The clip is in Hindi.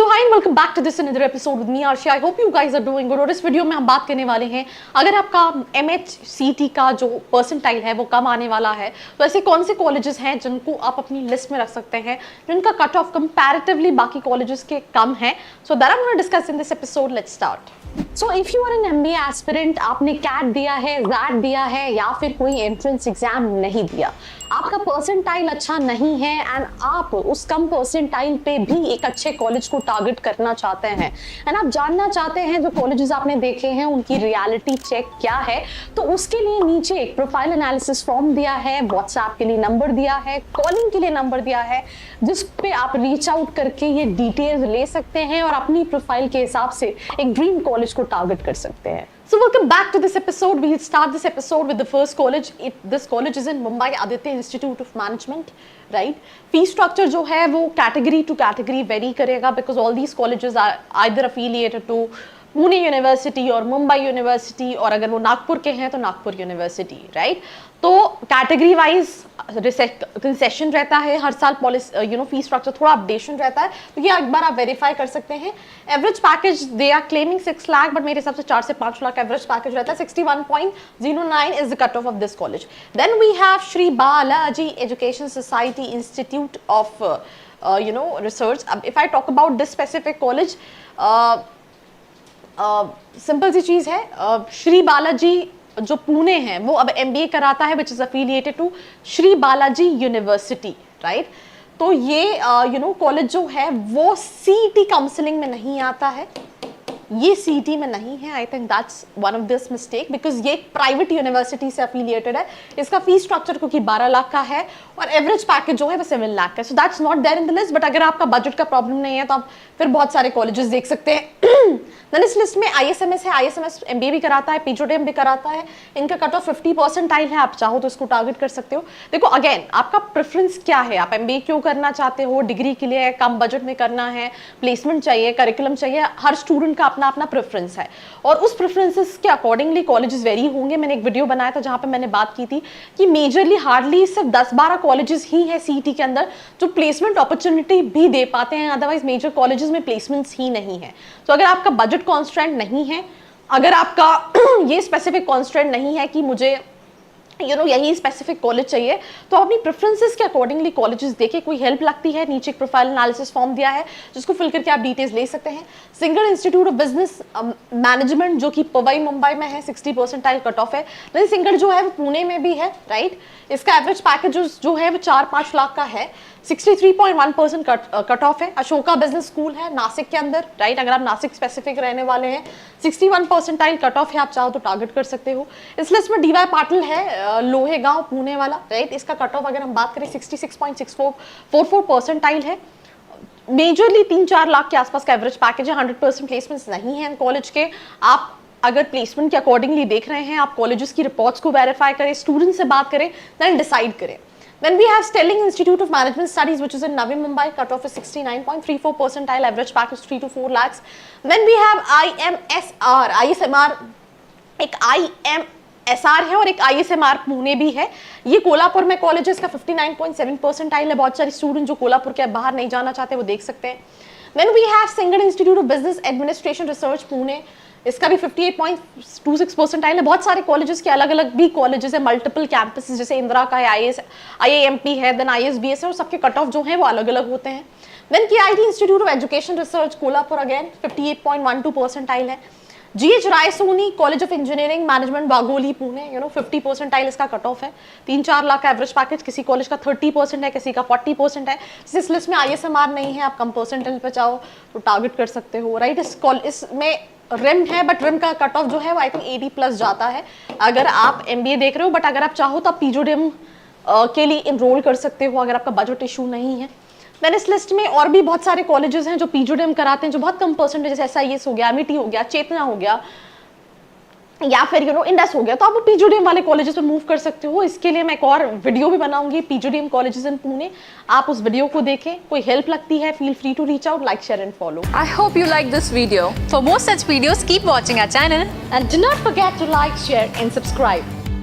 So hi and welcome back to this another episode with me Arshi. I hope you guys are doing good. और इस वीडियो में हम बात करने वाले हैं, अगर आपका MHCT का जो परसेंटाइल है वो कम आने वाला है तो ऐसे कौन से कॉलेजेस हैं जिनको आप अपनी लिस्ट में रख सकते हैं जिनका कट ऑफ कंपैरेटिवली बाकी कॉलेजेस के कम है। So that I am gonna discuss in this episode. Let's start. So if you are an MBA aspirant, आपने कैट दिया है, जैट दिया है या फिर कोई एंट्रेंस एग्जाम नहीं दिया, आपका परसेंटाइल अच्छा नहीं है एंड आप उस कम परसेंटाइल पे भी एक अच्छे कॉलेज को टारगेट करना चाहते हैं एंड आप जानना चाहते हैं जो कॉलेजेस आपने देखे हैं उनकी रियलिटी चेक क्या है, तो उसके लिए नीचे एक प्रोफाइल एनालिसिस फॉर्म दिया है, व्हाट्सएप के लिए नंबर दिया है, कॉलिंग के लिए नंबर दिया है, जिस पे आप रीच आउट करके ये डिटेल्स ले सकते हैं और अपनी प्रोफाइल के हिसाब से एक ड्रीम कॉलेज को टारगेट कर सकते हैं। So welcome back to this episode. We'll start this episode with the first college. This college is in Mumbai Aditya Institute of Management, right? Fee structure जो है वो category to category vary करेगा because all these colleges are either affiliated to Pune university और मुंबई यूनिवर्सिटी, और अगर वो नागपुर के हैं तो नागपुर यूनिवर्सिटी, राइट? तो कैटेगरी वाइज कंसेशन रहता है हर साल, पॉलिसी फी स्ट्रक्चर थोड़ा अपडेशन रहता है, तो ये एक बार आप वेरीफाई कर सकते हैं। Average package they are claiming 6 lakh, but मेरे हिसाब से 4 से 5 लाख एवरेज पैकेज रहता है। 61.09 is the cut off this college. Then we have Shri Balaji education society institute of research. अब if I talk about this specific college, simple सी चीज है, श्री बालाजी जो पुणे है वो अब MBA कराता है which is affiliated to Shri Balaji university, right? तो ये कॉलेज जो है वो CET काउंसलिंग में नहीं आता है, ये CET में नहीं है। I think that's one of this mistake because ये एक प्राइवेट यूनिवर्सिटी से एफिलिएटेड है। इसका फी स्ट्रक्चर क्योंकि 12 लाख का है और एवरेज पैकेज जो है वो 7 लाख का है। So that's not there in the list, but अगर आपका बजट का प्रॉब्लम नहीं है तो आप फिर बहुत सारे कॉलेजेस देख सकते हैं। देन इस लिस्ट में ISMS है, ISMS MBA भी कराता है, PGDM भी कराता है। इनका कट ऑफ 50 परसेंटाइल है, आप चाहो तो इसको टारगेट कर सकते हो। देखो अगेन आपका प्रेफरेंस क्या है, आप MBA क्यों करना चाहते हो, डिग्री के लिए, कम बजट में करना है, प्लेसमेंट चाहिए, करिकुलम चाहिए, हर स्टूडेंट का अपना अपना प्रेफरेंस है और उस प्रेफरेंसेस के अकॉर्डिंगली कॉलेजेस वेरी होंगे। मैंने एक वीडियो बनाया था जहां पे मैंने बात की थी कि मेजरली हार्डली सिर्फ 10-12 कॉलेजेस ही है CET के अंदर जो प्लेसमेंट अपॉर्चुनिटी भी दे पाते हैं, अदरवाइज मेजर कॉलेजेस में प्लेसमेंट्स ही नहीं है। तो अगर आपका बजट कॉन्स्ट्रेंट नहीं है, अगर आपका ये स्पेसिफिक कॉन्स्ट्रेंट नहीं है कि मुझे यही स्पेसिफिक कॉलेज चाहिए, तो अपनी प्रेफरेंसेस के अकॉर्डिंगली कॉलेजेस देखे। कोई हेल्प लगती है, नीचे एक प्रोफाइल एनालिसिस फॉर्म दिया है जिसको फिल करके आप डिटेल्स ले सकते हैं। Single institute of business management जो कि पवई मुंबई में है, 60 परसेंटाइल कट ऑफ है। लेकिन सिंगल जो है वो पुणे में भी है, राइट? इसका एवरेज पैकेज जो है वो 4-5 लाख का है, 63.1% कट ऑफ है। अशोका बिजनेस स्कूल है नासिक के अंदर, राइट? अगर आप नासिक स्पेसिफिक रहने वाले हैं, 61 परसेंटाइल कट ऑफ है, आप चाहो तो टारगेट कर सकते हो। इस लिस्ट में DY पाटिल है, लोहेगांव पुणे वाला, राइट? इसका कट ऑफ अगर हम बात करें 66.6444 परसेंटाइल है। मेजरली 3-4 लाख के आसपास का एवरेज पैकेज है। 100% प्लेसमेंट्स नहीं है कॉलेज के। आप अगर प्लेसमेंट के अकॉर्डिंगली देख रहे हैं, आप कॉलेजेस की रिपोर्ट्स को वेरीफाई करें, स्टूडेंट से बात करें, देन डिसाइड करें। Then we have Stelling Institute of Management Studies, which is in Navi Mumbai. Cut off is 69.34 percentile. Average package 3 to 4 lakhs. Then we have ISMR. एक IMSR है और एक ISMR पुणे भी है। ये कोल्हापुर में कॉलेज है, इसका 59.7 परसेंटाइल है। बहुत सारे स्टूडेंट जो कोल्हापुर के बाहर नहीं जाना चाहते वो देख सकते हैं। Then we have Single Institute of Business Administration Research Pune, इसका भी 58.26 परसेंटाइल है। बहुत सारे कॉलेजेस के अलग अलग भी कॉलेजेस है, मल्टीपल कैंपसेस, जैसे इंदिरा का है, IIMP है, देन ISBS है, और सबके कट ऑफ जो है वो अलग अलग होते हैं। Then KIT institute of education research Kolhapur, again 58.12 percentile है। GH Rai Soni college of engineering management Wagholi Pune, 50 percentile इसका कट ऑफ है। 3-4 लाख का एवरेज पैकेज, किसी कॉलेज का 30% है, किसी का 40% है। इस लिस्ट में ISMR नहीं है, आप कम परसेंटाइल पे चाहो तो टारगेट कर सकते हो, राइट? इसमें रिम है, बट रिम का कट ऑफ जो है वो आई थिंक 80+ जाता है अगर आप MBA देख रहे हो, बट अगर आप चाहो तो आप PGDM के लिए इनरोल कर सकते हो अगर आपका बजट इशू नहीं है। देन इस लिस्ट में और भी बहुत सारे कॉलेजेस हैं जो PGDM कराते हैं जो बहुत कम परसेंटेज, जैसे SIS हो गया, MET हो गया, चेतना हो गया, या फिर इंडस हो गया, तो आप वो PGDM वाले कॉलेजेस पे मूव कर सकते हो। इसके लिए मैं एक और वीडियो भी बनाऊंगी, PGDM कॉलेजेस इन पुणे, आप उस वीडियो को देखें। कोई हेल्प लगती है, feel free to reach out, like, share and follow. I hope you like this video. For more such videos, keep watching our channel. And do not forget to like, share and subscribe.